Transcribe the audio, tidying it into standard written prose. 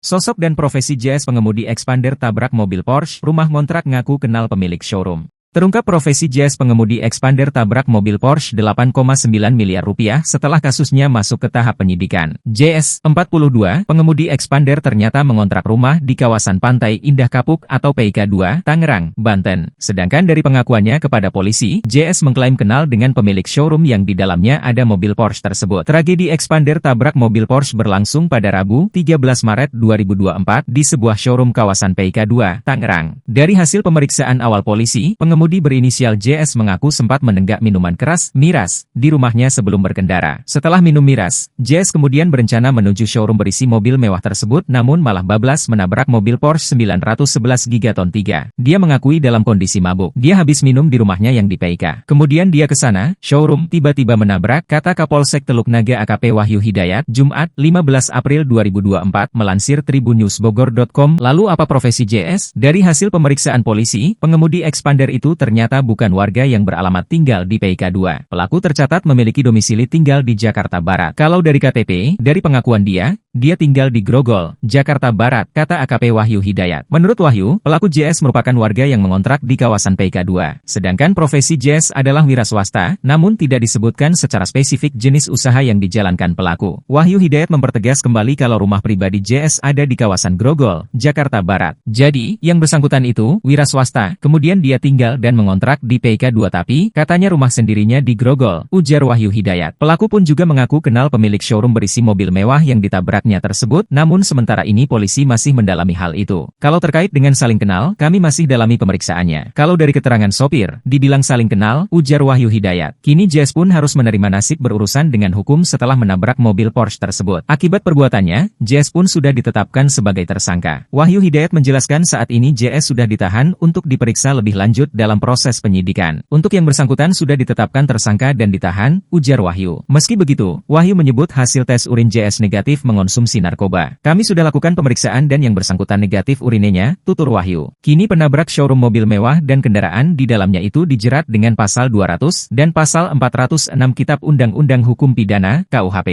Sosok dan profesi JS pengemudi expander tabrak mobil Porsche, rumah ngontrak ngaku kenal pemilik showroom. Terungkap profesi JS pengemudi expander tabrak mobil Porsche 8,9 miliar rupiah setelah kasusnya masuk ke tahap penyidikan. JS, 42, pengemudi expander ternyata mengontrak rumah di kawasan Pantai Indah Kapuk atau PIK 2, Tangerang, Banten. Sedangkan dari pengakuannya kepada polisi, JS mengklaim kenal dengan pemilik showroom yang di dalamnya ada mobil Porsche tersebut. Tragedi expander tabrak mobil Porsche berlangsung pada Rabu, 13 Maret 2024 di sebuah showroom kawasan PIK 2, Tangerang. Dari hasil pemeriksaan awal polisi, pengemudi berinisial JS mengaku sempat menenggak minuman keras, miras, di rumahnya sebelum berkendara. Setelah minum miras, JS kemudian berencana menuju showroom berisi mobil mewah tersebut namun malah bablas menabrak mobil Porsche 911 Gigaton 3. Dia mengakui dalam kondisi mabuk. Dia habis minum di rumahnya yang di PIK. Kemudian dia ke sana, showroom, tiba-tiba menabrak, kata Kapolsek Teluk Naga AKP Wahyu Hidayat, Jumat, 15 April 2024, melansir tribunnewsbogor.com. Lalu apa profesi JS? Dari hasil pemeriksaan polisi, pengemudi expander itu ternyata bukan warga yang beralamat tinggal di PIK 2. Pelaku tercatat memiliki domisili tinggal di Jakarta Barat. Kalau dari KTP, dari pengakuan dia tinggal di Grogol, Jakarta Barat, kata AKP Wahyu Hidayat. Menurut Wahyu, pelaku JS merupakan warga yang mengontrak di kawasan PIK 2. Sedangkan profesi JS adalah wira swasta, namun tidak disebutkan secara spesifik jenis usaha yang dijalankan pelaku. Wahyu Hidayat mempertegas kembali kalau rumah pribadi JS ada di kawasan Grogol, Jakarta Barat. Jadi, yang bersangkutan itu wira swasta, kemudian dia tinggal dan mengontrak di PIK 2 tapi, katanya rumah sendirinya di Grogol, ujar Wahyu Hidayat. Pelaku pun juga mengaku kenal pemilik showroom berisi mobil mewah yang ditabraknya tersebut, namun sementara ini polisi masih mendalami hal itu. Kalau terkait dengan saling kenal, kami masih dalami pemeriksaannya. Kalau dari keterangan sopir, dibilang saling kenal, ujar Wahyu Hidayat. Kini JS pun harus menerima nasib berurusan dengan hukum setelah menabrak mobil Porsche tersebut. Akibat perbuatannya, JS pun sudah ditetapkan sebagai tersangka. Wahyu Hidayat menjelaskan saat ini JS sudah ditahan untuk diperiksa lebih lanjut dalam proses penyidikan. Untuk yang bersangkutan sudah ditetapkan tersangka dan ditahan, ujar Wahyu. Meski begitu, Wahyu menyebut hasil tes urin JS negatif mengonsumsi narkoba. Kami sudah lakukan pemeriksaan dan yang bersangkutan negatif urinenya, tutur Wahyu. Kini penabrak showroom mobil mewah dan kendaraan di dalamnya itu dijerat dengan pasal 200 dan pasal 406 Kitab Undang-Undang Hukum Pidana, KUHP.